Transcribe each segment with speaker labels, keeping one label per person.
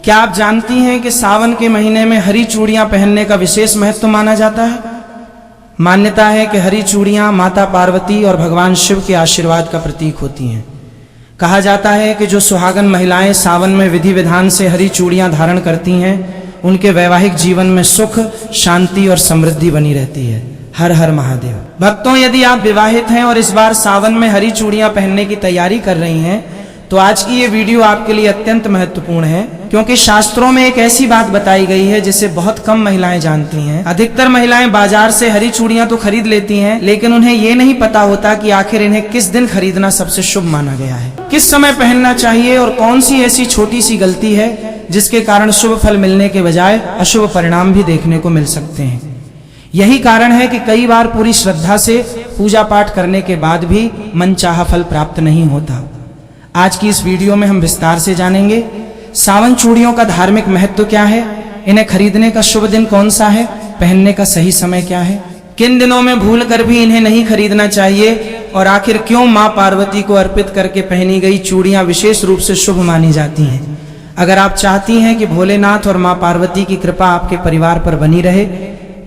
Speaker 1: क्या आप जानती हैं कि सावन के महीने में हरी चूड़ियां पहनने का विशेष महत्व माना जाता है? मान्यता है कि हरी चूड़ियां माता पार्वती और भगवान शिव के आशीर्वाद का प्रतीक होती हैं। कहा जाता है कि जो सुहागन महिलाएं सावन में विधि विधान से हरी चूड़ियां धारण करती हैं, उनके वैवाहिक जीवन में सुख, शांति और समृद्धि बनी रहती है। हर हर महादेव। भक्तों, यदि आप विवाहित हैं और इस बार सावन में हरी चूड़ियां पहनने की तैयारी कर रही हैं, तो आज की ये वीडियो आपके लिए अत्यंत महत्वपूर्ण है, क्योंकि शास्त्रों में एक ऐसी बात बताई गई है जिसे बहुत कम महिलाएं जानती हैं। अधिकतर महिलाएं बाजार से हरी चूड़ियां तो खरीद लेती हैं, लेकिन उन्हें ये नहीं पता होता कि आखिर इन्हें किस दिन खरीदना सबसे शुभ माना गया है, किस समय पहनना चाहिए और कौन सी ऐसी छोटी सी गलती है जिसके कारण शुभ फल मिलने के बजाय अशुभ परिणाम भी देखने को मिल सकते हैं। यही कारण है कि कई बार पूरी श्रद्धा से पूजा पाठ करने के बाद भी मनचाहा फल प्राप्त नहीं होता। आज की इस वीडियो में हम विस्तार से जानेंगे सावन चूड़ियों का धार्मिक महत्व क्या है, इन्हें खरीदने का शुभ दिन कौन सा है, पहनने का सही समय क्या है, किन दिनों में भूल कर भी इन्हें नहीं खरीदना चाहिए, और आखिर क्यों मां पार्वती को अर्पित करके पहनी गई चूड़ियां विशेष रूप से शुभ मानी जाती हैं। अगर आप चाहती हैं कि भोलेनाथ और मां पार्वती की कृपा आपके परिवार पर बनी रहे,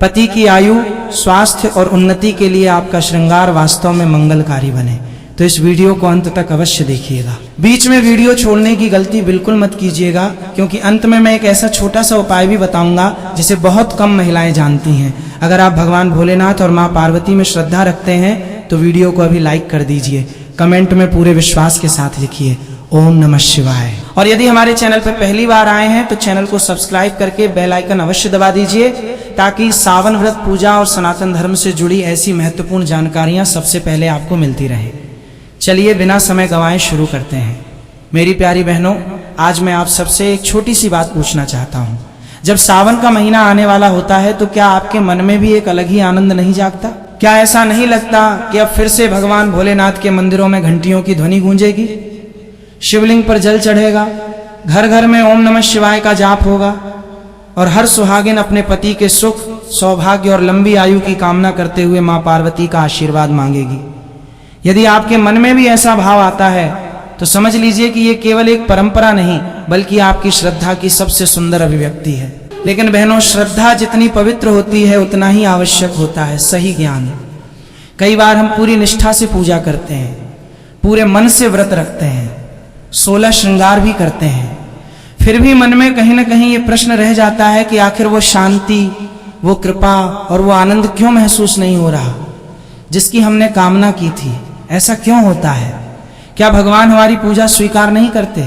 Speaker 1: पति की आयु, स्वास्थ्य और उन्नति के लिए आपका श्रृंगार वास्तव में मंगलकारी बने, तो इस वीडियो को अंत तक अवश्य देखिएगा। बीच में वीडियो छोड़ने की गलती बिल्कुल मत कीजिएगा, क्योंकि अंत में मैं एक ऐसा छोटा सा उपाय भी बताऊंगा जिसे बहुत कम महिलाएं जानती हैं। अगर आप भगवान भोलेनाथ और मां पार्वती में श्रद्धा रखते हैं तो वीडियो को अभी लाइक कर दीजिए, कमेंट में पूरे विश्वास के साथ लिखिए ओम नमः शिवाय। और यदि हमारे चैनल पर पहली बार आए हैं तो चैनल को सब्सक्राइब करके बेल आइकन अवश्य दबा दीजिए, ताकि सावन व्रत, पूजा और सनातन धर्म से जुड़ी ऐसी महत्वपूर्ण जानकारियां सबसे पहले आपको मिलती रहे। चलिए बिना समय गंवाए शुरू करते हैं। मेरी प्यारी बहनों, आज मैं आप सबसे एक छोटी सी बात पूछना चाहता हूँ। जब सावन का महीना आने वाला होता है तो क्या आपके मन में भी एक अलग ही आनंद नहीं जागता? क्या ऐसा नहीं लगता कि अब फिर से भगवान भोलेनाथ के मंदिरों में घंटियों की ध्वनि गूंजेगी, शिवलिंग पर जल चढ़ेगा, घर घर में ओम नमः शिवाय का जाप होगा, और हर सुहागिन अपने पति के सुख, सौभाग्य और लंबी आयु की कामना करते हुए मां पार्वती का आशीर्वाद मांगेगी? यदि आपके मन में भी ऐसा भाव आता है तो समझ लीजिए कि ये केवल एक परंपरा नहीं, बल्कि आपकी श्रद्धा की सबसे सुंदर अभिव्यक्ति है। लेकिन बहनों, श्रद्धा जितनी पवित्र होती है उतना ही आवश्यक होता है सही ज्ञान। कई बार हम पूरी निष्ठा से पूजा करते हैं, पूरे मन से व्रत रखते हैं, 16 श्रृंगार भी करते हैं, फिर भी मन में कहीं ना कहीं ये प्रश्न रह जाता है कि आखिर वो शांति, वो कृपा और वो आनंद क्यों महसूस नहीं हो रहा जिसकी हमने कामना की थी। ऐसा क्यों होता है? क्या भगवान हमारी पूजा स्वीकार नहीं करते?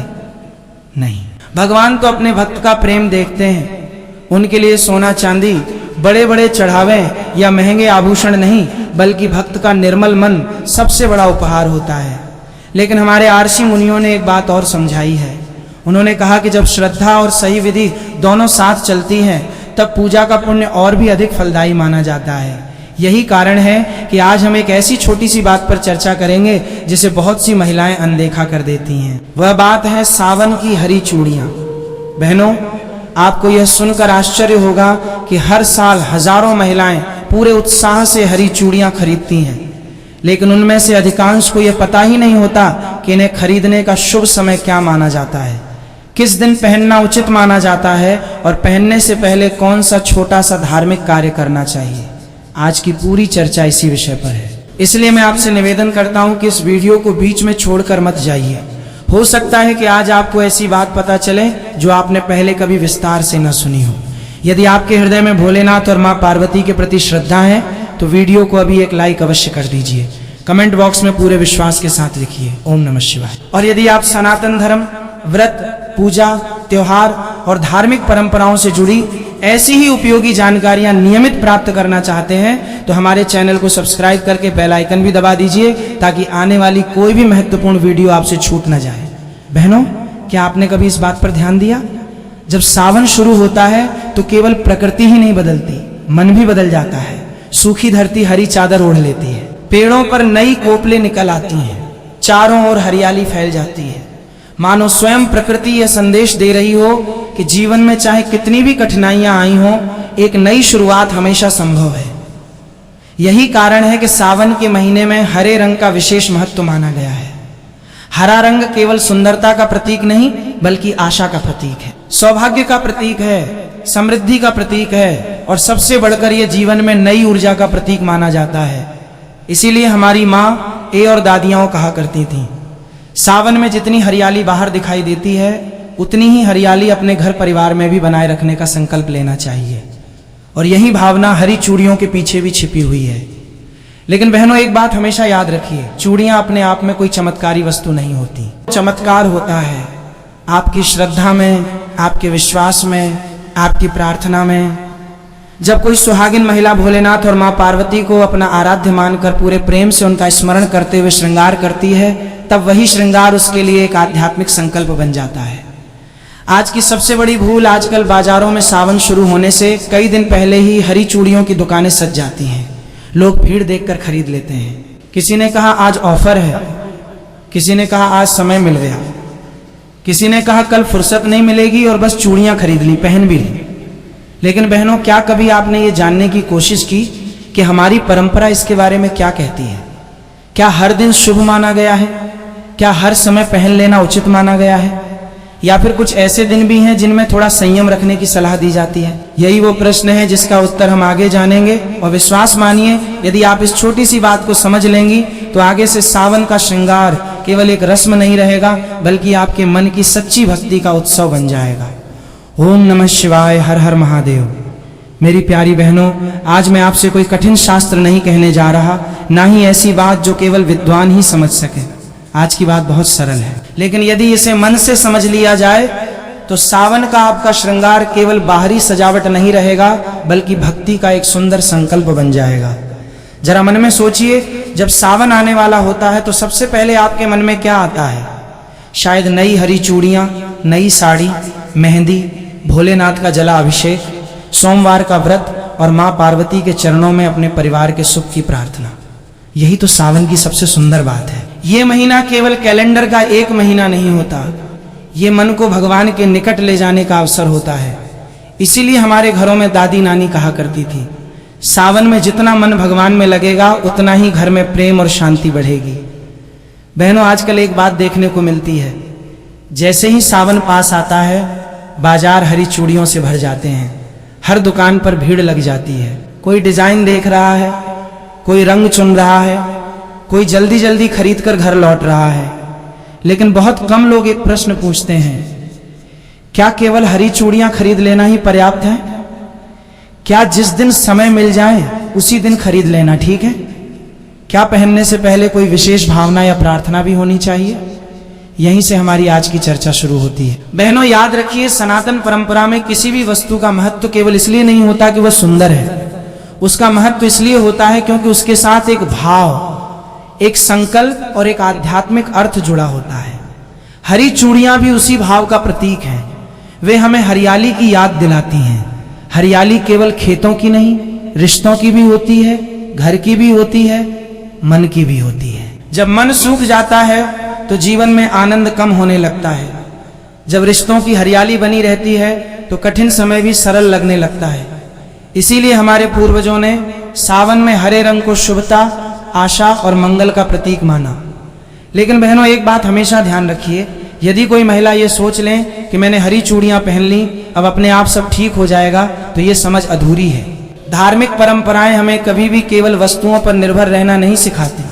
Speaker 1: नहीं, भगवान तो अपने भक्त का प्रेम देखते हैं। उनके लिए सोना चांदी, बड़े बड़े चढ़ावे या महंगे आभूषण नहीं, बल्कि भक्त का निर्मल मन सबसे बड़ा उपहार होता है। लेकिन हमारे आर्षि मुनियों ने एक बात और समझाई है। उन्होंने कहा कि जब श्रद्धा और सही विधि दोनों साथ चलती हैं, तब पूजा का पुण्य और भी अधिक फलदायी माना जाता है। यही कारण है कि आज हम एक ऐसी छोटी सी बात पर चर्चा करेंगे जिसे बहुत सी महिलाएं अनदेखा कर देती हैं। वह बात है सावन की हरी चूड़ियां। बहनों, आपको यह सुनकर आश्चर्य होगा कि हर साल हजारों महिलाएं पूरे उत्साह से हरी चूड़ियां खरीदती हैं, लेकिन उनमें से अधिकांश को यह पता ही नहीं होता कि इन्हें खरीदने का शुभ समय क्या माना जाता है, किस दिन पहनना उचित माना जाता है, और पहनने से पहले कौन सा छोटा सा धार्मिक कार्य करना चाहिए। आज की पूरी चर्चा इसी विषय पर है। इसलिए मैं आपसे निवेदन करता हूं कि इस वीडियो को बीच में छोड़कर मत जाइए। हो सकता है कि आज आपको ऐसी बात पता चले जो आपने पहले कभी विस्तार से न सुनी हो। यदि आपके हृदय में भोलेनाथ और मां पार्वती के प्रति श्रद्धा है तो वीडियो को अभी एक लाइक अवश्य कर दीजिए, कमेंट बॉक्स में पूरे विश्वास के साथ लिखिए ओम नमः शिवाय। और यदि आप सनातन धर्म, व्रत, पूजा, त्योहार और धार्मिक परंपराओं से जुड़ी ऐसी ही उपयोगी जानकारियां नियमित प्राप्त करना चाहते हैं तो हमारे चैनल को सब्सक्राइब करके बेल आइकन भी दबा दीजिए, ताकि आने वाली कोई भी महत्वपूर्ण वीडियो आपसे छूट न जाए। बहनों, क्या आपने कभी इस बात पर ध्यान दिया? जब सावन शुरू होता है तो केवल प्रकृति ही नहीं बदलती, मन भी बदल जाता है। सूखी धरती हरी चादर ओढ़ लेती है, पेड़ों पर नई कोपलें निकल आती हैं, चारों ओर हरियाली फैल जाती है, मानो स्वयं प्रकृति यह संदेश दे रही हो कि जीवन में चाहे कितनी भी कठिनाइयां आई हों, एक नई शुरुआत हमेशा संभव है। यही कारण है कि सावन के महीने में हरे रंग का विशेष महत्व माना गया है। हरा रंग केवल सुंदरता का प्रतीक नहीं, बल्कि आशा का प्रतीक है। सौभाग्य का प्रतीक है, समृद्धि का प्रतीक है और सबसे बढ़कर ये जीवन में नई ऊर्जा का प्रतीक माना जाता है। इसीलिए हमारी माँ और दादियाँ कहा करती थीं, सावन में जितनी हरियाली बाहर दिखाई देती है उतनी ही हरियाली अपने घर परिवार में भी बनाए रखने का संकल्प लेना चाहिए। और यही भावना हरी चूड़ियों के पीछे भी छिपी हुई है। लेकिन बहनों, एक बात हमेशा याद रखिए, चूड़ियां अपने आप में कोई चमत्कारी वस्तु नहीं होती। चमत्कार होता है आपकी श्रद्धा में, आपके विश्वास में, आपकी प्रार्थना में। जब कोई सुहागिन महिला भोलेनाथ और माँ पार्वती को अपना आराध्य मानकर पूरे प्रेम से उनका स्मरण करते हुए श्रृंगार करती है, तब वही श्रृंगार उसके लिए एक आध्यात्मिक संकल्प बन जाता है। आज की सबसे बड़ी भूल, आजकल बाजारों में सावन शुरू होने से कई दिन पहले ही हरी चूड़ियों की दुकानें सज जाती हैं। लोग भीड़ देखकर खरीद लेते हैं। किसी ने कहा आज ऑफर है, किसी ने कहा आज समय मिल गया, किसी ने कहा कल फुर्सत नहीं मिलेगी और बस चूड़ियां खरीद ली, पहन भी ली। लेकिन बहनों, क्या कभी आपने ये जानने की कोशिश की कि हमारी परंपरा इसके बारे में क्या कहती है? क्या हर दिन शुभ माना गया है? क्या हर समय पहन लेना उचित माना गया है? या फिर कुछ ऐसे दिन भी हैं जिनमें थोड़ा संयम रखने की सलाह दी जाती है? यही वो प्रश्न है जिसका उत्तर हम आगे जानेंगे। और विश्वास मानिए, यदि आप इस छोटी सी बात को समझ लेंगी तो आगे से सावन का श्रृंगार केवल एक रस्म नहीं रहेगा, बल्कि आपके मन की सच्ची भक्ति का उत्सव बन जाएगा। ओम नमः शिवाय, हर हर महादेव। मेरी प्यारी बहनों, आज मैं आपसे कोई कठिन शास्त्र नहीं कहने जा रहा, ना ही ऐसी बात जो केवल विद्वान ही समझ सके। आज की बात बहुत सरल है, लेकिन यदि इसे मन से समझ लिया जाए तो सावन का आपका श्रृंगार केवल बाहरी सजावट नहीं रहेगा, बल्कि भक्ति का एक सुंदर संकल्प बन जाएगा। जरा मन में सोचिए, जब सावन आने वाला होता है तो सबसे पहले आपके मन में क्या आता है? शायद नई हरी चूड़ियां, नई साड़ी, मेहंदी, भोलेनाथ का जला अभिषेक, सोमवार का व्रत और माँ पार्वती के चरणों में अपने परिवार के सुख की प्रार्थना। यही तो सावन की सबसे सुंदर बात है। ये महीना केवल कैलेंडर का एक महीना नहीं होता, ये मन को भगवान के निकट ले जाने का अवसर होता है। इसीलिए हमारे घरों में दादी नानी कहा करती थी, सावन में जितना मन भगवान में लगेगा उतना ही घर में प्रेम और शांति बढ़ेगी। बहनों, आजकल एक बात देखने को मिलती है, जैसे ही सावन पास आता है बाजार हरी चूड़ियों से भर जाते हैं। हर दुकान पर भीड़ लग जाती है। कोई डिजाइन देख रहा है, कोई रंग चुन रहा है, कोई जल्दी जल्दी खरीद कर घर लौट रहा है। लेकिन बहुत कम लोग एक प्रश्न पूछते हैं, क्या केवल हरी चूड़ियां खरीद लेना ही पर्याप्त है? क्या जिस दिन समय मिल जाए उसी दिन खरीद लेना ठीक है? क्या पहनने से पहले कोई विशेष भावना या प्रार्थना भी होनी चाहिए? यहीं से हमारी आज की चर्चा शुरू होती है। बहनों, याद रखिए, सनातन परंपरा में किसी भी वस्तु का महत्व केवल इसलिए नहीं होता कि वह सुंदर है। उसका महत्व इसलिए होता है क्योंकि उसके साथ एक भाव, एक संकल्प और एक आध्यात्मिक अर्थ जुड़ा होता है। हरी चूड़ियां भी उसी भाव का प्रतीक हैं। वे हमें हरियाली की याद दिलाती हैं। हरियाली केवल खेतों की नहीं, रिश्तों की भी होती है, घर की भी होती है, मन की भी होती है। जब मन सूख जाता है तो जीवन में आनंद कम होने लगता है। जब रिश्तों की हरियाली बनी रहती है तो कठिन समय भी सरल लगने लगता है। इसीलिए हमारे पूर्वजों ने सावन में हरे रंग को शुभता, आशा और मंगल का प्रतीक माना। लेकिन बहनों, एक बात हमेशा ध्यान रखिए, यदि कोई महिला ये सोच लें कि मैंने हरी चूड़ियां पहन ली, अब अपने आप सब ठीक हो जाएगा, तो ये समझ अधूरी है। धार्मिक परंपराएं हमें कभी भी केवल वस्तुओं पर निर्भर रहना नहीं सिखाती,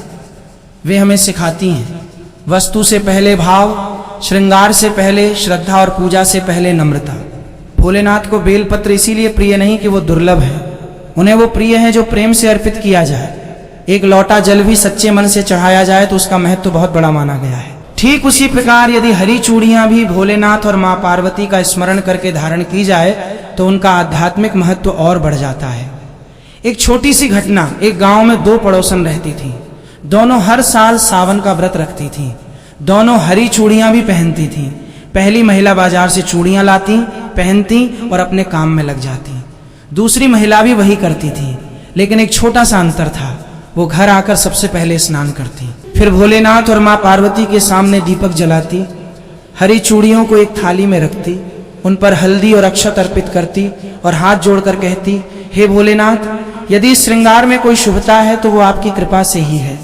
Speaker 1: वे हमें सिखाती हैं वस्तु से पहले भाव, श्रृंगार से पहले श्रद्धा और पूजा से पहले नम्रता। भोलेनाथ को बेलपत्र इसीलिए प्रिय नहीं कि वो दुर्लभ है, उन्हें वो प्रिय है जो प्रेम से अर्पित किया जाए। एक लोटा जल भी सच्चे मन से चढ़ाया जाए तो उसका महत्व बहुत बड़ा माना गया है। ठीक उसी प्रकार यदि हरी चूड़ियां भी भोलेनाथ और माँ पार्वती का स्मरण करके धारण की जाए तो उनका आध्यात्मिक महत्व और बढ़ जाता है। एक छोटी सी घटना, एक गांव में दो पड़ोसन रहती थी। दोनों हर साल सावन का व्रत रखती थीं। दोनों हरी चूड़ियां भी पहनती थीं। पहली महिला बाजार से चूड़ियां लाती, पहनती और अपने काम में लग जाती। दूसरी महिला भी वही करती थी, लेकिन एक छोटा सा अंतर था, वो घर आकर सबसे पहले स्नान करती, फिर भोलेनाथ और माँ पार्वती के सामने दीपक जलाती, हरी चूड़ियों को एक थाली में रखती, उन पर हल्दी और अक्षत अर्पित करती और हाथ जोड़कर कहती, हे भोलेनाथ, यदि श्रृंगार में कोई शुभता है तो वो आपकी कृपा से ही है।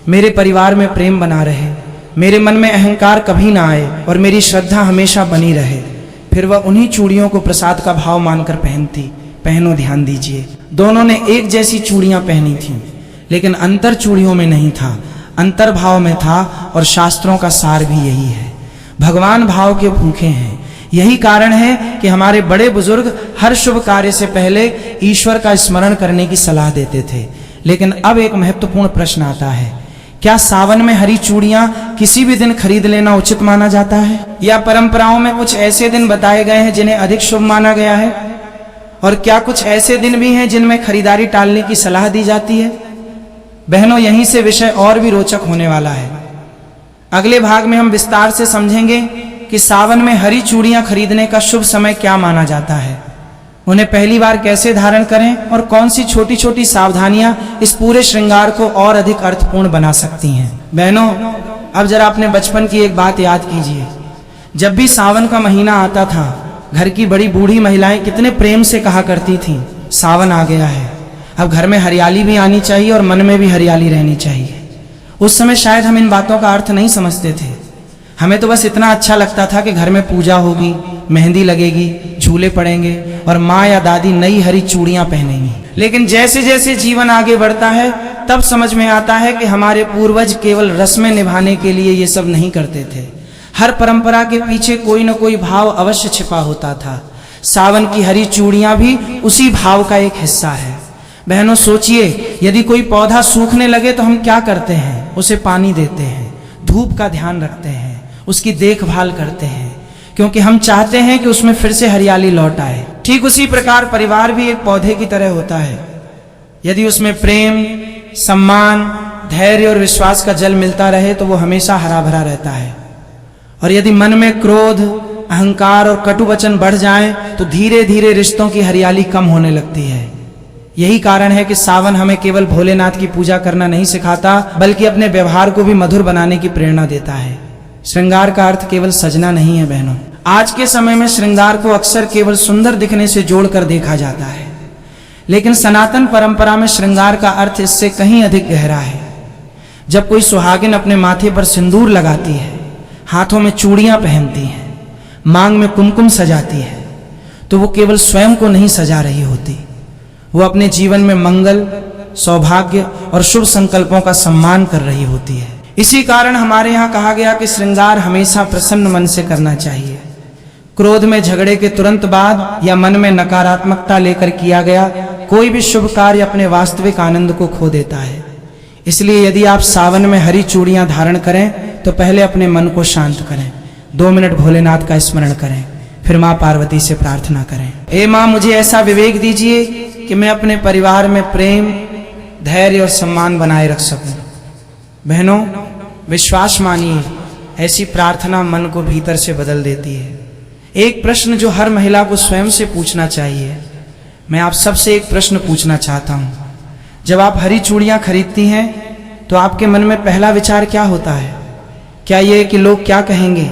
Speaker 1: मेरे परिवार में प्रेम बना रहे, मेरे मन में अहंकार कभी ना आए और मेरी श्रद्धा हमेशा बनी रहे। फिर वह उन्हीं चूड़ियों को प्रसाद का भाव मानकर पहनती। पहनो, ध्यान दीजिए, दोनों ने एक जैसी चूड़ियां पहनी थीं, लेकिन अंतर चूड़ियों में नहीं था, अंतर भाव में था। और शास्त्रों का सार भी यही है, भगवान भाव के भूखे हैं। यही कारण है कि हमारे बड़े बुजुर्ग हर शुभ कार्य से पहले ईश्वर का स्मरण करने की सलाह देते थे। लेकिन अब एक महत्वपूर्ण प्रश्न आता है, क्या सावन में हरी चूड़ियां किसी भी दिन खरीद लेना उचित माना जाता है, या परंपराओं में कुछ ऐसे दिन बताए गए हैं जिन्हें अधिक शुभ माना गया है, और क्या कुछ ऐसे दिन भी हैं जिनमें खरीदारी टालने की सलाह दी जाती है? बहनों, यहीं से विषय और भी रोचक होने वाला है। अगले भाग में हम विस्तार से समझेंगे कि सावन में हरी चूड़ियां खरीदने का शुभ समय क्या माना जाता है, उन्हें पहली बार कैसे धारण करें, और कौन सी छोटी छोटी सावधानियां इस पूरे श्रृंगार को और अधिक अर्थपूर्ण बना सकती हैं। बहनों, अब जरा अपने बचपन की एक बात याद कीजिए। जब भी सावन का महीना आता था, घर की बड़ी बूढ़ी महिलाएं कितने प्रेम से कहा करती थीं, सावन आ गया है, अब घर में हरियाली भी आनी चाहिए और मन में भी हरियाली रहनी चाहिए। उस समय शायद हम इन बातों का अर्थ नहीं समझते थे, हमें तो बस इतना अच्छा लगता था कि घर में पूजा होगी, मेहंदी लगेगी, झूले पड़ेंगे और माँ या दादी नई हरी चूड़ियां पहनेंगी। लेकिन जैसे जैसे जीवन आगे बढ़ता है, तब समझ में आता है कि हमारे पूर्वज केवल रस्में निभाने के लिए ये सब नहीं करते थे। हर परंपरा के पीछे कोई न कोई भाव अवश्य छिपा होता था। सावन की हरी चूड़ियां भी उसी भाव का एक हिस्सा है। बहनों, सोचिए, यदि कोई पौधा सूखने लगे तो हम क्या करते हैं? उसे पानी देते हैं, धूप का ध्यान रखते हैं, उसकी देखभाल करते हैं, क्योंकि हम चाहते हैं कि उसमें फिर से हरियाली लौट आए। ठीक उसी प्रकार परिवार भी एक पौधे की तरह होता है। यदि उसमें प्रेम, सम्मान, धैर्य और विश्वास का जल मिलता रहे तो वो हमेशा हरा भरा रहता है। और यदि मन में क्रोध, अहंकार और कटु वचन बढ़ जाएं तो धीरे धीरे रिश्तों की हरियाली कम होने लगती है। यही कारण है कि सावन हमें केवल भोलेनाथ की पूजा करना नहीं सिखाता, बल्कि अपने व्यवहार को भी मधुर बनाने की प्रेरणा देता है। श्रृंगार का अर्थ केवल सजना नहीं है बहनों। आज के समय में श्रृंगार को अक्सर केवल सुंदर दिखने से जोड़कर देखा जाता है, लेकिन सनातन परंपरा में श्रृंगार का अर्थ इससे कहीं अधिक गहरा है। जब कोई सुहागिन अपने माथे पर सिंदूर लगाती है, हाथों में चूड़ियां पहनती है, मांग में कुमकुम सजाती है, तो वो केवल स्वयं को नहीं सजा रही होती, वो अपने जीवन में मंगल, सौभाग्य और शुभ संकल्पों का सम्मान कर रही होती है। इसी कारण हमारे यहाँ कहा गया कि श्रृंगार हमेशा प्रसन्न मन से करना चाहिए। क्रोध में झगड़े के तुरंत बाद या मन में नकारात्मकता लेकर किया गया कोई भी शुभ कार्य अपने वास्तविक आनंद को खो देता है। इसलिए यदि आप सावन में हरी चूड़ियां धारण करें तो पहले अपने मन को शांत करें, 2 मिनट भोलेनाथ का स्मरण करें, फिर माँ पार्वती से प्रार्थना करें, हे माँ, मुझे ऐसा विवेक दीजिए कि मैं अपने परिवार में प्रेम, धैर्य और सम्मान बनाए रख सकूं। बहनों, विश्वास मानिए, ऐसी प्रार्थना मन को भीतर से बदल देती है। एक प्रश्न जो हर महिला को स्वयं से पूछना चाहिए, मैं आप सबसे एक प्रश्न पूछना चाहता हूँ। जब आप हरी चूड़ियाँ खरीदती हैं तो आपके मन में पहला विचार क्या होता है? क्या ये कि लोग क्या कहेंगे,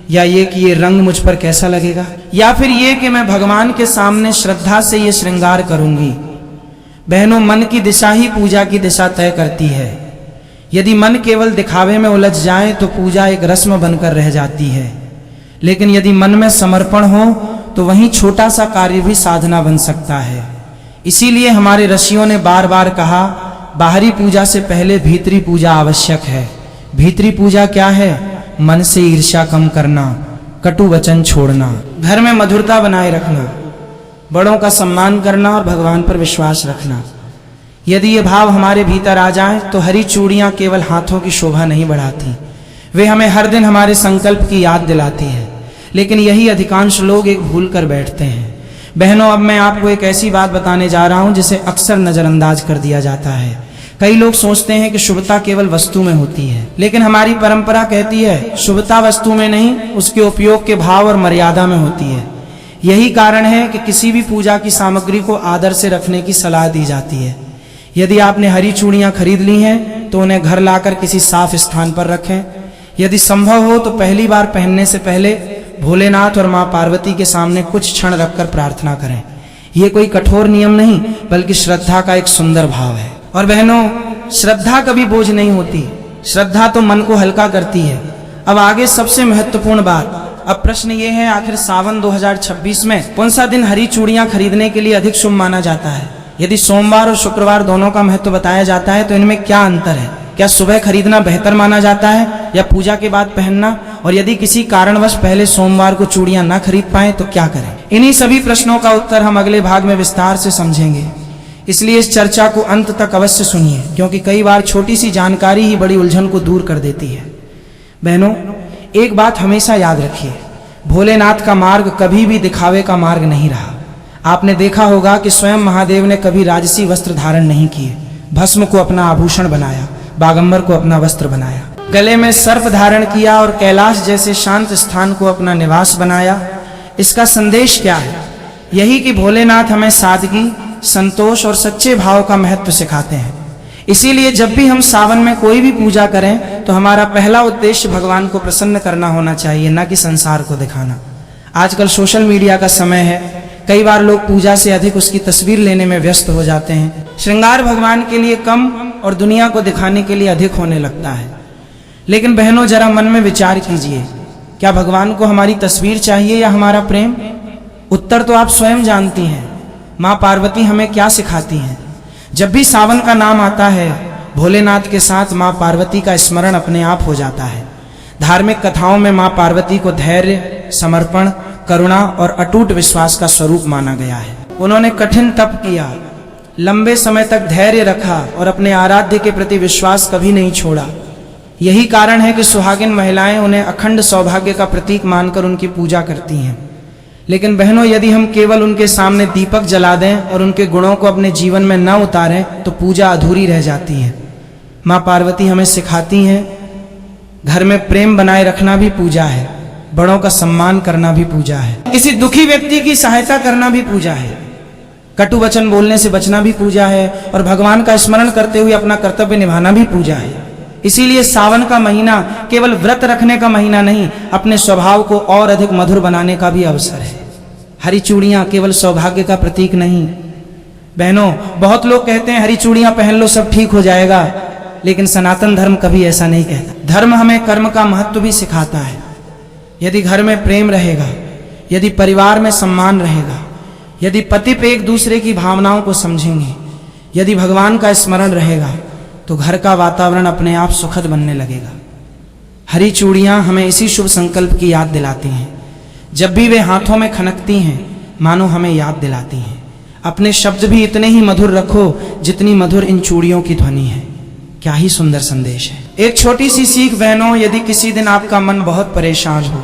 Speaker 1: या ये कि ये रंग मुझ पर कैसा लगेगा, या फिर ये कि मैं भगवान के सामने श्रद्धा से ये श्रृंगार करूंगी? बहनों, मन की दिशा ही पूजा की दिशा तय करती है। यदि मन केवल दिखावे में उलझ जाए तो पूजा एक रस्म बनकर रह जाती है, लेकिन यदि मन में समर्पण हो तो वहीं छोटा सा कार्य भी साधना बन सकता है। इसीलिए हमारे ऋषियों ने बार बार कहा, बाहरी पूजा से पहले भीतरी पूजा आवश्यक है। भीतरी पूजा क्या है? मन से ईर्ष्या कम करना, कटु वचन छोड़ना, घर में मधुरता बनाए रखना, बड़ों का सम्मान करना और भगवान पर विश्वास रखना। यदि ये भाव हमारे भीतर आ जाए तो हरी चूड़ियां केवल हाथों की शोभा नहीं बढ़ाती, वे हमें हर दिन हमारे संकल्प की याद दिलाती है। लेकिन यही अधिकांश लोग एक भूल कर बैठते हैं। बहनों, अब मैं आपको एक ऐसी बात बताने जा रहा हूं जिसे अक्सर नजरअंदाज कर दिया जाता है। कई लोग सोचते हैं कि शुभता केवल वस्तु में होती है, लेकिन हमारी परंपरा कहती है शुभता वस्तु में नहीं, उसके उपयोग के भाव और मर्यादा में होती है। यही कारण है कि किसी भी पूजा की सामग्री को आदर से रखने की सलाह दी जाती है। यदि आपने हरी चूड़ियां खरीद ली हैं तो उन्हें घर लाकर किसी साफ स्थान पर रखें। यदि संभव हो तो पहली बार पहनने से पहले भोलेनाथ और माँ पार्वती के सामने कुछ क्षण रखकर प्रार्थना करें। ये कोई कठोर नियम नहीं, बल्कि श्रद्धा का एक सुंदर भाव है। और बहनों, श्रद्धा कभी बोझ नहीं होती, श्रद्धा तो मन को हल्का करती है। अब आगे सबसे महत्वपूर्ण बात, अब प्रश्न ये है, आखिर सावन 2026 में कौन सा दिन हरी चूड़ियां खरीदने के लिए अधिक शुभ माना जाता है? यदि सोमवार और शुक्रवार दोनों का महत्व बताया जाता है तो इनमें क्या अंतर है? क्या सुबह खरीदना बेहतर माना जाता है या पूजा के बाद पहनना? और यदि किसी कारणवश पहले सोमवार को चूड़ियां ना खरीद पाए तो क्या करें? इन्हीं सभी प्रश्नों का उत्तर हम अगले भाग में विस्तार से समझेंगे, इसलिए इस चर्चा को अंत तक अवश्य सुनिए, क्योंकि कई बार छोटी सी जानकारी ही बड़ी उलझन को दूर कर देती है। बहनों, एक बात हमेशा याद रखिए, भोलेनाथ का मार्ग कभी भी दिखावे का मार्ग नहीं रहा। आपने देखा होगा कि स्वयं महादेव ने कभी राजसी वस्त्र धारण नहीं किए, भस्म को अपना आभूषण बनाया, बागंबर को अपना वस्त्र बनाया, गले में सर्प धारण किया और कैलाश जैसे शांत स्थान को अपना निवास बनाया। इसका संदेश क्या है? यही कि भोलेनाथ हमें सादगी, संतोष और सच्चे भाव का महत्व सिखाते हैं। इसीलिए जब भी हम सावन में कोई भी पूजा करें तो हमारा पहला उद्देश्य भगवान को प्रसन्न करना होना चाहिए, न कि संसार को दिखाना। आजकल सोशल मीडिया का समय है, कई बार लोग पूजा से अधिक उसकी तस्वीर लेने में व्यस्त हो जाते हैं। श्रृंगार भगवान के लिए कम और दुनिया को दिखाने के लिए अधिक होने लगता है। लेकिन बहनों, जरा मन में विचार कीजिए, क्या भगवान को हमारी तस्वीर चाहिए या हमारा प्रेम? उत्तर तो आप स्वयं जानती हैं। माँ पार्वती हमें क्या सिखाती हैं? जब भी सावन का नाम आता है, भोलेनाथ के साथ माँ पार्वती का स्मरण अपने आप हो जाता है। धार्मिक कथाओं में माँ पार्वती को धैर्य, समर्पण, करुणा और अटूट विश्वास का स्वरूप माना गया है। उन्होंने कठिन तप किया, लंबे समय तक धैर्य रखा और अपने आराध्य के प्रति विश्वास कभी नहीं छोड़ा। यही कारण है कि सुहागिन महिलाएं उन्हें अखंड सौभाग्य का प्रतीक मानकर उनकी पूजा करती हैं। लेकिन बहनों, यदि हम केवल उनके सामने दीपक जला दें और उनके गुणों को अपने जीवन में न उतारें तो पूजा अधूरी रह जाती है। माँ पार्वती हमें सिखाती हैं, घर में प्रेम बनाए रखना भी पूजा है, बड़ों का सम्मान करना भी पूजा है, किसी दुखी व्यक्ति की सहायता करना भी पूजा है, कटु वचन बोलने से बचना भी पूजा है और भगवान का स्मरण करते हुए अपना कर्तव्य निभाना भी पूजा है। इसीलिए सावन का महीना केवल व्रत रखने का महीना नहीं, अपने स्वभाव को और अधिक मधुर बनाने का भी अवसर है। हरी चूड़ियां केवल सौभाग्य का प्रतीक नहीं। बहनों, बहुत लोग कहते हैं हरी चूड़ियां पहन लो सब ठीक हो जाएगा, लेकिन सनातन धर्म कभी ऐसा नहीं कहता। धर्म हमें कर्म का महत्व भी सिखाता है। यदि घर में प्रेम रहेगा, यदि परिवार में सम्मान रहेगा, यदि पति पे एक दूसरे की भावनाओं को समझेंगे, यदि भगवान का स्मरण रहेगा, तो घर का वातावरण अपने आप सुखद बनने लगेगा। हरी चूड़ियां हमें इसी शुभ संकल्प की याद दिलाती हैं। जब भी वे हाथों में खनकती हैं, मानो हमें याद दिलाती हैं, अपने शब्द भी इतने ही मधुर रखो जितनी मधुर इन चूड़ियों की ध्वनि है। क्या ही सुंदर संदेश है। एक छोटी सी सीख बहनों, यदि किसी दिन आपका मन बहुत परेशान हो,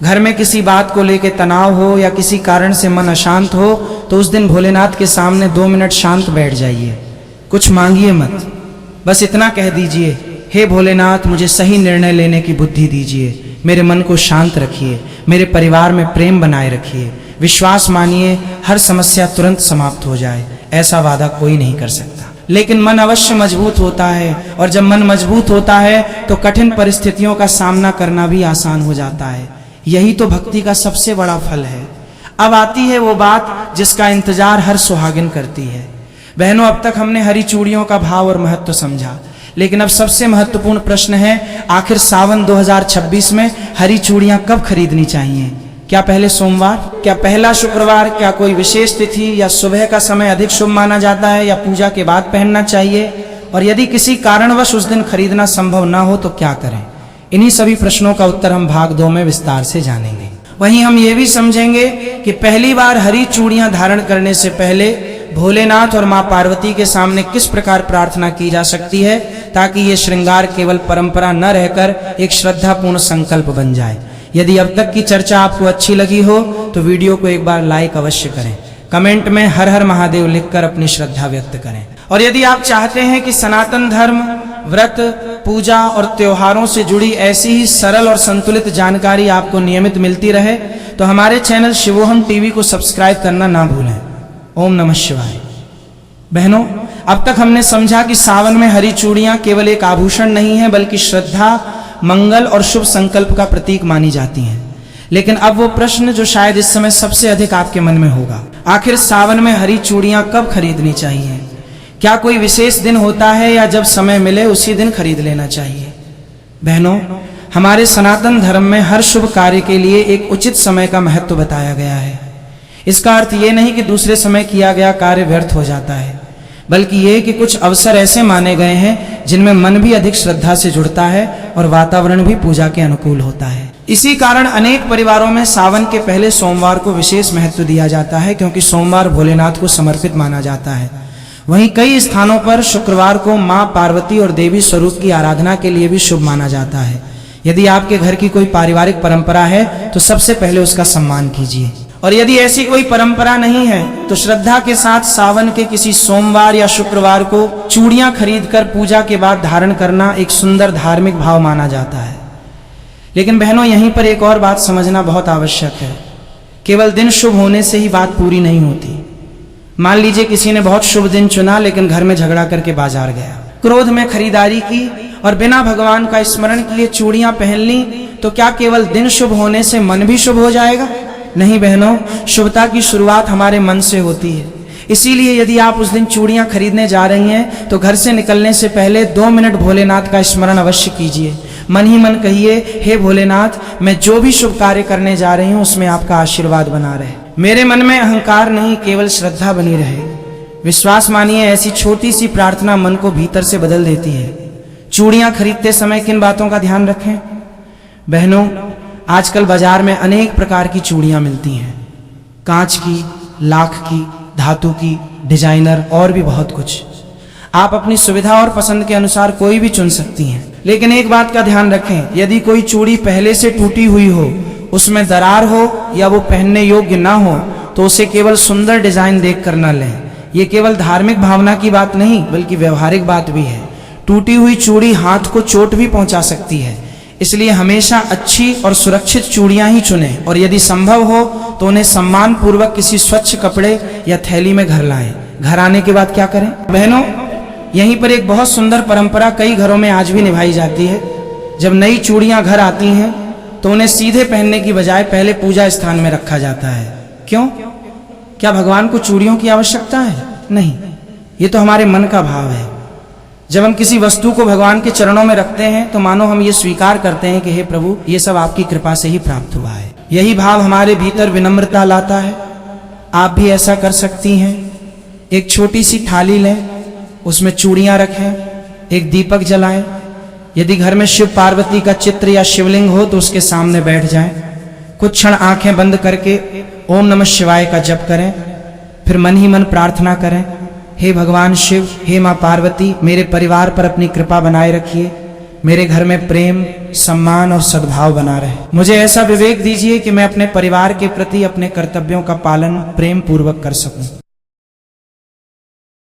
Speaker 1: घर में किसी बात को लेकर तनाव हो या किसी कारण से मन अशांत हो, तो उस दिन भोलेनाथ के सामने 2 मिनट शांत बैठ जाइए। कुछ मांगिए मत, बस इतना कह दीजिए, हे भोलेनाथ, मुझे सही निर्णय लेने की बुद्धि दीजिए, मेरे मन को शांत रखिए, मेरे परिवार में प्रेम बनाए रखिए, विश्वास मानिए, हर समस्या तुरंत समाप्त हो जाए। ऐसा वादा कोई नहीं कर सकता, लेकिन मन अवश्य मजबूत होता है, और जब मन मजबूत होता है तो कठिन परिस्थितियों का सामना करना भी आसान हो जाता है। यही तो भक्ति का सबसे बड़ा फल है। अब आती है वो बात जिसका इंतजार हर सुहागिन करती है। बहनों, अब तक हमने हरी चूड़ियों का भाव और महत्व समझा, लेकिन अब सबसे महत्वपूर्ण प्रश्न है, आखिर सावन 2026 में हरी चूड़ियां कब खरीदनी चाहिए? क्या पहले सोमवार, क्या पहला शुक्रवार, क्या कोई विशेष तिथि या सुबह का समय अधिक शुभ माना जाता है, या पूजा के बाद पहनना चाहिए? और यदि किसी कारणवश उस दिन खरीदना संभव ना हो तो क्या करें? इन्हीं सभी प्रश्नों का उत्तर हम भाग 2 में विस्तार से जानेंगे। वहीं हम ये भी समझेंगे कि पहली बार हरी चूड़ियां धारण करने से पहले भोलेनाथ और माँ पार्वती के सामने किस प्रकार प्रार्थना की जा सकती है, ताकि ये श्रृंगार केवल परंपरा न रहकर एक श्रद्धापूर्ण संकल्प बन जाए। यदि अब तक की चर्चा आपको अच्छी लगी हो तो वीडियो को एक बार लाइक अवश्य करें, कमेंट में हर हर महादेव लिखकर अपनी श्रद्धा व्यक्त करें। और यदि आप चाहते हैं कि सनातन धर्म, व्रत, पूजा और त्योहारों से जुड़ी ऐसी ही सरल और संतुलित जानकारी आपको नियमित मिलती रहे, तो हमारे चैनल शिवोहम टीवी को सब्सक्राइब करना ना भूलें। ओम नमः शिवाय। बहनों, अब तक हमने समझा कि सावन में हरी चूड़ियां केवल एक आभूषण नहीं है, बल्कि श्रद्धा, मंगल और शुभ संकल्प का प्रतीक मानी जाती हैं। लेकिन अब वो प्रश्न जो शायद इस समय सबसे अधिक आपके मन में होगा, आखिर सावन में हरी चूड़ियां कब खरीदनी चाहिए? क्या कोई विशेष दिन होता है या जब समय मिले उसी दिन खरीद लेना चाहिए? बहनों, हमारे सनातन धर्म में हर शुभ कार्य के लिए एक उचित समय का महत्व बताया गया है। इसका अर्थ ये नहीं कि दूसरे समय किया गया कार्य व्यर्थ हो जाता है, बल्कि ये कि कुछ अवसर ऐसे माने गए हैं जिनमें मन भी अधिक श्रद्धा से जुड़ता है और वातावरण भी पूजा के अनुकूल होता है। इसी कारण अनेक परिवारों में सावन के पहले सोमवार को विशेष महत्व दिया जाता है, क्योंकि सोमवार भोलेनाथ को समर्पित माना जाता है। वहीं कई स्थानों पर शुक्रवार को मां पार्वती और देवी स्वरूप की आराधना के लिए भी शुभ माना जाता है। यदि आपके घर की कोई पारिवारिक परंपरा है तो सबसे पहले उसका सम्मान कीजिए, और यदि ऐसी कोई परंपरा नहीं है तो श्रद्धा के साथ सावन के किसी सोमवार या शुक्रवार को चूड़ियां खरीदकर पूजा के बाद धारण करना एक सुंदर धार्मिक भाव माना जाता है। लेकिन बहनों, यहीं पर एक और बात समझना बहुत आवश्यक है। केवल दिन शुभ होने से ही बात पूरी नहीं होती। मान लीजिए किसी ने बहुत शुभ दिन चुना लेकिन घर में झगड़ा करके बाजार गया, क्रोध में खरीदारी की और बिना भगवान का स्मरण किए चूड़ियां पहन ली, तो क्या केवल दिन शुभ होने से मन भी शुभ हो जाएगा? नहीं बहनों, शुभता की शुरुआत हमारे मन से होती है। इसीलिए यदि आप उस दिन चूड़ियां खरीदने जा रही हैं तो घर से निकलने से पहले 2 मिनट भोलेनाथ का स्मरण अवश्य कीजिए। मन ही मन कहिए, हे भोलेनाथ, मैं जो भी शुभ कार्य करने जा रही हूं उसमें आपका आशीर्वाद बना रहे। मेरे मन में अहंकार नहीं, केवल श्रद्धा बनी रहे। विश्वास मानिए, ऐसी छोटी सी प्रार्थना मन को भीतर से बदल देती है। चूड़ियां खरीदते समय किन बातों का ध्यान रखें? बहनों, आजकल बाजार में अनेक प्रकार की चूड़ियां मिलती हैं, कांच की, लाख की, धातु की, डिजाइनर और भी बहुत कुछ। आप अपनी सुविधा और पसंद के अनुसार कोई भी चुन सकती हैं। लेकिन एक बात का ध्यान रखें, यदि कोई चूड़ी पहले से टूटी हुई हो, उसमें दरार हो या वो पहनने योग्य ना हो, तो उसे केवल सुंदर डिजाइन देखकर न लें। ये केवल धार्मिक भावना की बात नहीं बल्कि व्यवहारिक बात भी है। टूटी हुई चूड़ी हाथ को चोट भी पहुंचा सकती है, इसलिए हमेशा अच्छी और सुरक्षित चूड़ियां ही चुनें, और यदि संभव हो तो उन्हें सम्मान पूर्वक किसी स्वच्छ कपड़े या थैली में घर लाएं। घर आने के बाद क्या करें? बहनों, यहीं पर एक बहुत सुंदर परंपरा कई घरों में आज भी निभाई जाती है। जब नई चूड़ियां घर आती हैं तो उन्हें सीधे पहनने की बजाय पहले पूजा स्थान में रखा जाता है। क्यों? क्या भगवान को चूड़ियों की आवश्यकता है? नहीं, ये तो हमारे मन का भाव है। जब हम किसी वस्तु को भगवान के चरणों में रखते हैं तो मानो हम ये स्वीकार करते हैं कि हे प्रभु, ये सब आपकी कृपा से ही प्राप्त हुआ है। यही भाव हमारे भीतर विनम्रता लाता है। आप भी ऐसा कर सकती हैं। एक छोटी सी थाली लें, उसमें चूड़ियां रखें, एक दीपक जलाएं। यदि घर में शिव पार्वती का चित्र या शिवलिंग हो तो उसके सामने बैठ जाएं। कुछ क्षण आंखें बंद करके ओम नमः शिवाय का जप करें। फिर मन ही मन प्रार्थना करें, हे भगवान शिव, हे मां पार्वती, मेरे परिवार पर अपनी कृपा बनाए रखिए। मेरे घर में प्रेम, सम्मान और सद्भाव बना रहे। मुझे ऐसा विवेक दीजिए कि मैं अपने परिवार के प्रति अपने कर्तव्यों का पालन प्रेम पूर्वक कर सकूं।